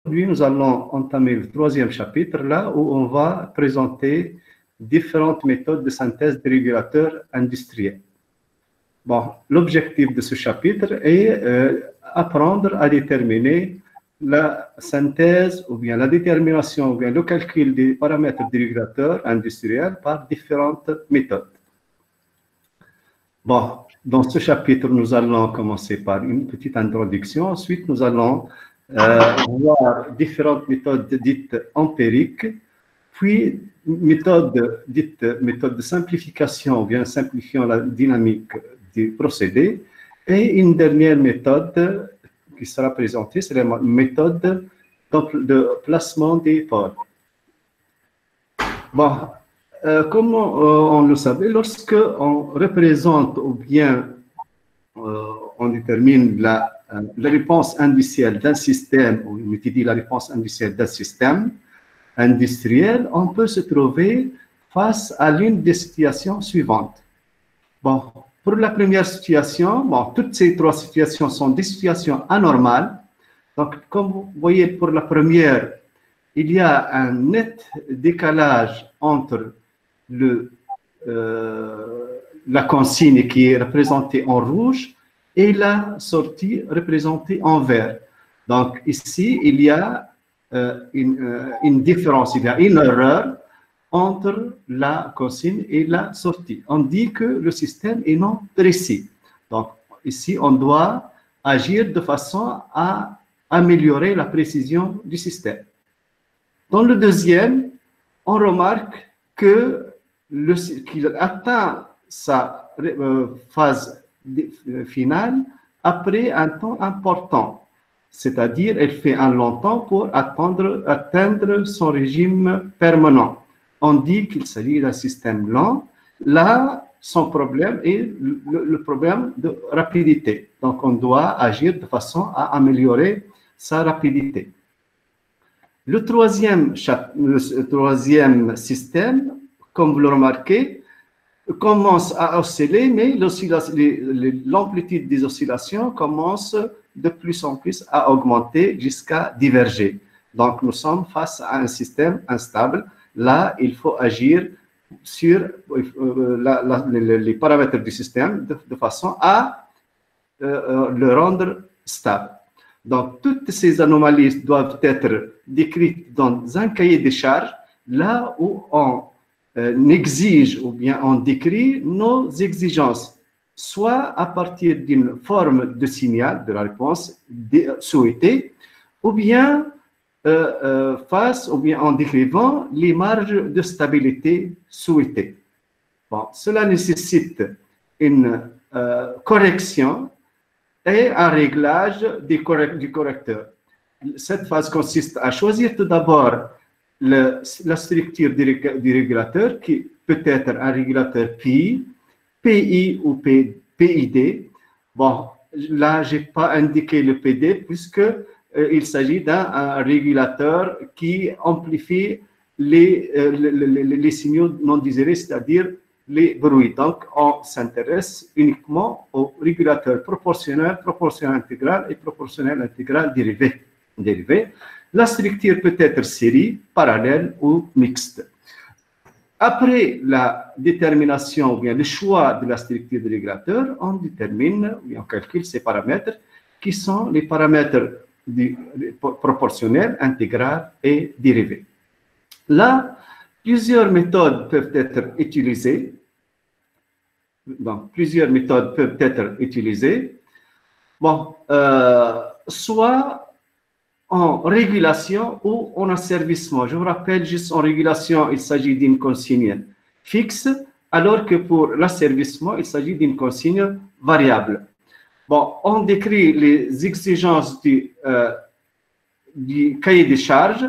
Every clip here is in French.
nous allons entamer le troisième chapitre, là où on va présenter différentes méthodes de synthèse des régulateurs industriels. Bon, l'objectif de ce chapitre est apprendre à déterminer la synthèse ou bien la détermination ou bien le calcul des paramètres des régulateurs industriels par différentes méthodes. Bon, dans ce chapitre, nous allons commencer par une petite introduction. Ensuite, nous allons voir différentes méthodes dites empiriques, puis méthode de simplification ou bien simplifiant la dynamique du procédé, et une dernière méthode qui sera présentée, c'est la méthode de placement des pôles. Bon, comme on le savait, lorsque on représente ou bien on détermine la réponse industrielle d'un système, ou on étudie la réponse industrielle d'un système industriel, on peut se trouver face à l'une des situations suivantes. Bon, pour la première situation, bon, toutes ces trois situations sont des situations anormales. Donc, comme vous voyez, pour la première, il y a un net décalage entre la consigne qui est représentée en rouge et la sortie représentée en vert. Donc, ici, il y a une différence, il y a une erreur entre la consigne et la sortie. On dit que le système est non précis. Donc, ici, on doit agir de façon à améliorer la précision du système. Dans le deuxième, on remarque qu'il atteint sa phase finale après un temps important. C'est-à-dire, elle fait un long temps pour atteindre son régime permanent. On dit qu'il s'agit d'un système lent. Là, son problème est le problème de rapidité. Donc, on doit agir de façon à améliorer sa rapidité. Le troisième système, comme vous le remarquez, commence à osciller, mais l'amplitude des oscillations commence de plus en plus à augmenter jusqu'à diverger. Donc, nous sommes face à un système instable. Là, il faut agir sur les paramètres du système de façon à le rendre stable. Donc, toutes ces anomalies doivent être décrites dans un cahier des charges, là où on exige ou bien on décrit nos exigences, soit à partir d'une forme de signal de la réponse souhaitée, ou bien ou bien en décrivant les marges de stabilité souhaitées. Bon, cela nécessite une correction et un réglage du correcteur. Cette phase consiste à choisir tout d'abord la structure du régulateur, qui peut être un régulateur PI, PI ou PID. Bon, là, je n'ai pas indiqué le PD puisque il s'agit d'un régulateur qui amplifie les signaux non désirés, c'est-à-dire les bruits. Donc, on s'intéresse uniquement aux régulateurs proportionnels, proportionnel intégral et proportionnel intégral dérivé. La structure peut être série, parallèle ou mixte. Après la détermination ou bien le choix de la structure du régulateur, on détermine ou bien on calcule ces paramètres qui sont les paramètres proportionnel, intégral et dérivé. Là, plusieurs méthodes peuvent être utilisées. Donc, plusieurs méthodes peuvent être utilisées. Bon, soit en régulation ou en asservissement. Je vous rappelle, juste en régulation, il s'agit d'une consigne fixe, alors que pour l'asservissement, il s'agit d'une consigne variable. Bon, on décrit les exigences du cahier des charges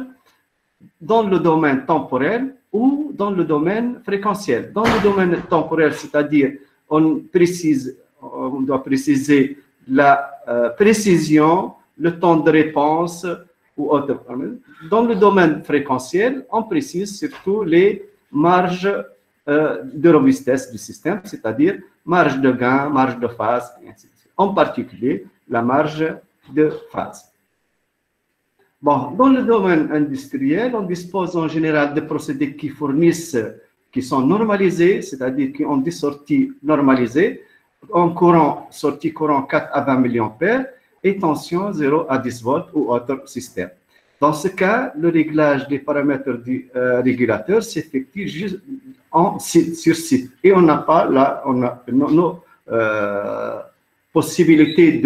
dans le domaine temporel ou dans le domaine fréquentiel. Dans le domaine temporel, c'est-à-dire on doit préciser la précision, le temps de réponse ou autre. Dans le domaine fréquentiel, on précise surtout les marges de robustesse du système, c'est-à-dire marge de gain, marge de phase, et ainsi de suite. En particulier, la marge de phase. Bon, dans le domaine industriel, on dispose en général de procédés qui sont normalisés, c'est-à-dire qui ont des sorties normalisées, en courant, sortie courant 4 à 20 milliampères et tension 0 à 10 volts ou autre système. Dans ce cas, le réglage des paramètres du régulateur s'effectue juste sur site. Et on n'a pas là, nos possibilités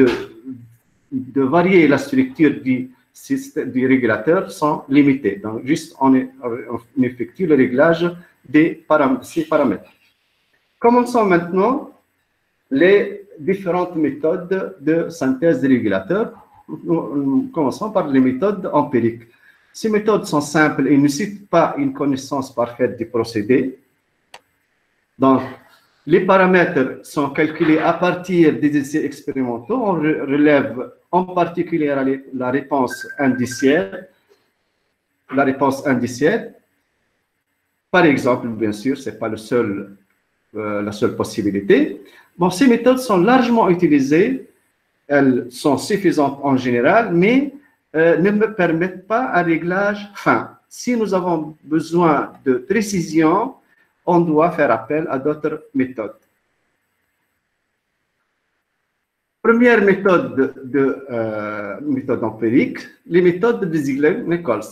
de varier la structure du régulateur sont limitées. Donc, juste on effectue le réglage de ces paramètres. Commençons maintenant les différentes méthodes de synthèse des régulateurs. Nous commençons par les méthodes empiriques. Ces méthodes sont simples et ne nécessitent pas une connaissance parfaite du procédé. Donc, les paramètres sont calculés à partir des essais expérimentaux. On relève en particulier la réponse indiciaire. La réponse indiciaire, par exemple, bien sûr, ce n'est pas la seule possibilité. Bon, ces méthodes sont largement utilisées. Elles sont suffisantes en général, mais ne me permettent pas un réglage fin. Si nous avons besoin de précision, on doit faire appel à d'autres méthodes. Première méthode méthode empirique, les méthodes de Ziegler-Nichols.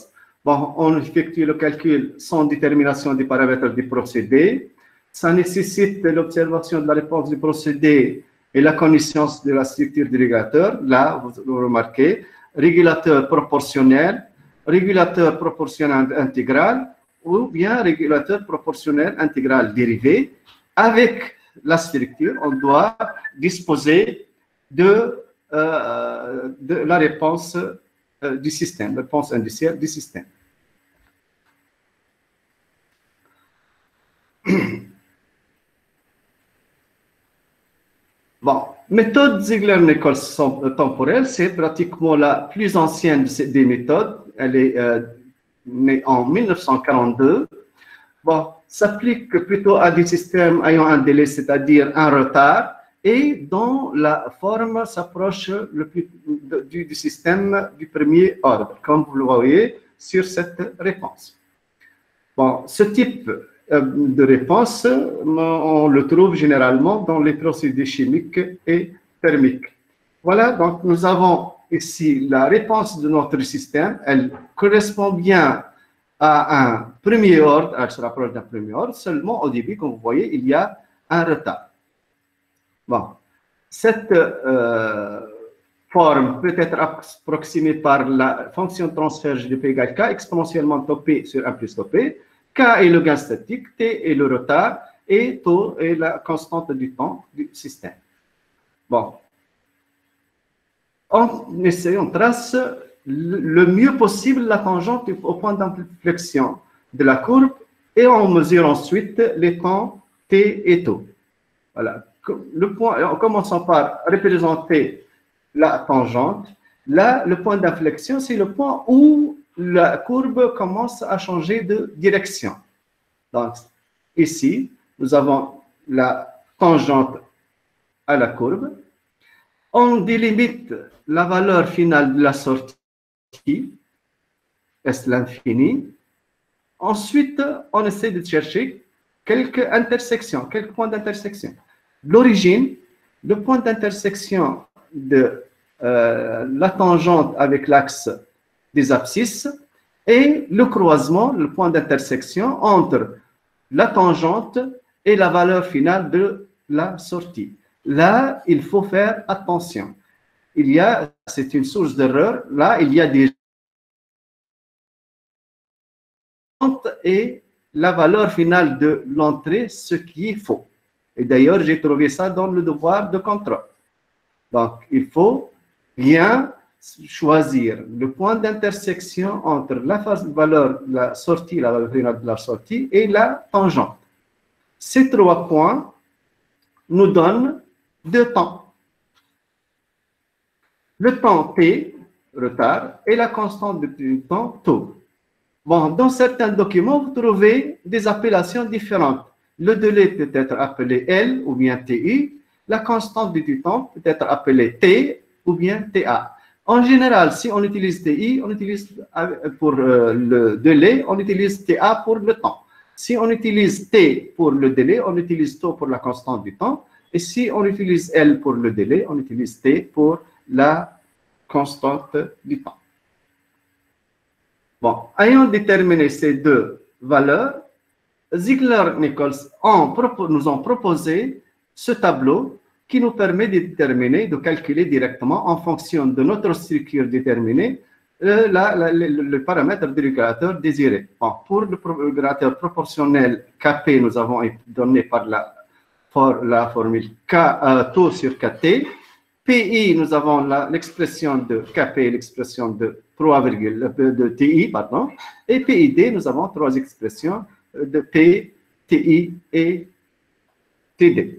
Bon, on effectue le calcul sans détermination des paramètres du procédé. Ça nécessite l'observation de la réponse du procédé et la connaissance de la structure du régulateur. Là, vous remarquez, régulateur proportionnel intégral ou bien régulateur proportionnel intégral dérivé. Avec la structure, on doit disposer de la réponse du système, la réponse indiciaire du système. Bon, méthode Ziegler-Nichols temporelle, c'est pratiquement la plus ancienne des méthodes. Elle est née en 1942. Bon, s'applique plutôt à des systèmes ayant un délai, c'est-à-dire un retard, et dont la forme s'approche du système du premier ordre, comme vous le voyez sur cette réponse. Bon, ce type de réponse, on le trouve généralement dans les procédés chimiques et thermiques. Voilà, donc nous avons ici la réponse de notre système. Elle correspond bien à un premier ordre, elle se rapproche d'un premier ordre, seulement au début, comme vous voyez, il y a un retard. Bon, cette forme peut être approximée par la fonction de transfert GDP égale K exponentiellement tau P sur 1 plus tau P. K est le gain statique, T est le retard et tau est la constante du temps du système. Bon, on trace le mieux possible la tangente au point d'inflexion de la courbe et on mesure ensuite les temps T et tau. Voilà. En commençant par représenter la tangente, là, le point d'inflexion, c'est le point où la courbe commence à changer de direction. Donc, ici, nous avons la tangente à la courbe. On délimite la valeur finale de la sortie, est l'infini. Ensuite, on essaie de chercher quelques intersections, quelques points d'intersection. L'origine, le point d'intersection de la tangente avec l'axe des abscisses et le croisement, le point d'intersection entre la tangente et la valeur finale de la sortie. Là, il faut faire attention. C'est une source d'erreur. Là, il y a des et la valeur finale de l'entrée, ce qui est faux. Et d'ailleurs, j'ai trouvé ça dans le devoir de contrôle. Donc, il faut bien choisir le point d'intersection entre la valeur de la sortie, la valeur finale de la sortie et la tangente. Ces trois points nous donnent deux temps. Le temps T, retard, et la constante du temps tau. Bon, dans certains documents, vous trouvez des appellations différentes. Le délai peut être appelé L ou bien TI. La constante du temps peut être appelée T ou bien TA. En général, si on utilise TI, on utilise pour le délai, on utilise TA pour le temps. Si on utilise T pour le délai, on utilise taux pour la constante du temps. Et si on utilise L pour le délai, on utilise T pour la constante du temps. Bon, ayant déterminé ces deux valeurs, Ziegler-Nichols nous ont proposé ce tableau qui nous permet de déterminer, de calculer directement en fonction de notre structure déterminée le paramètre du régulateur désiré. Bon, pour le régulateur proportionnel Kp, nous avons donné par la formule taux sur Kt. Pi, nous avons l'expression de Kp, l'expression de TI, pardon. Et PID, nous avons trois expressions de P, TI et TD.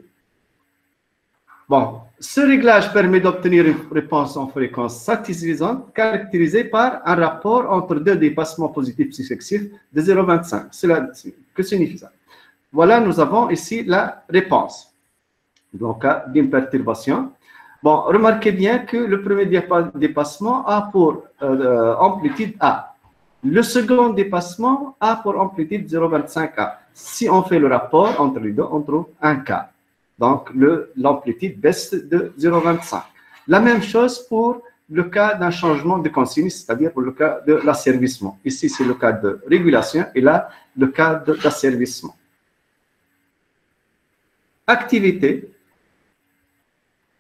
Bon, ce réglage permet d'obtenir une réponse en fréquence satisfaisante caractérisée par un rapport entre deux dépassements positifs successifs de 0,25. Que signifie ça? Voilà, nous avons ici la réponse. Donc, d'une perturbation. Bon, remarquez bien que le premier dépassement a pour amplitude A. Le second dépassement a pour amplitude 0,25A. Si on fait le rapport entre les deux, on trouve un K. Donc, l'amplitude baisse de 0,25. La même chose pour le cas d'un changement de cosinus, c'est-à-dire pour le cas de l'asservissement. Ici, c'est le cas de régulation et là, le cas d'asservissement. Activité.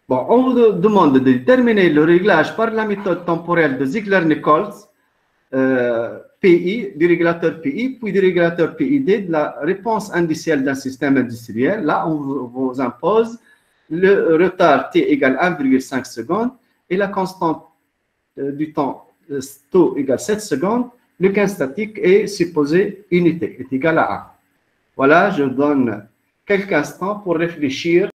Bon, on vous demande de déterminer le réglage par la méthode temporelle de Ziegler-Nichols, PI, du régulateur PI, puis du régulateur PID, de la réponse indicielle d'un système industriel. Là, on vous impose le retard T égale 1,5 secondes et la constante du temps taux égale 7 secondes. Le gain statique est supposé unité, est égal à 1. Voilà, je donne quelques instants pour réfléchir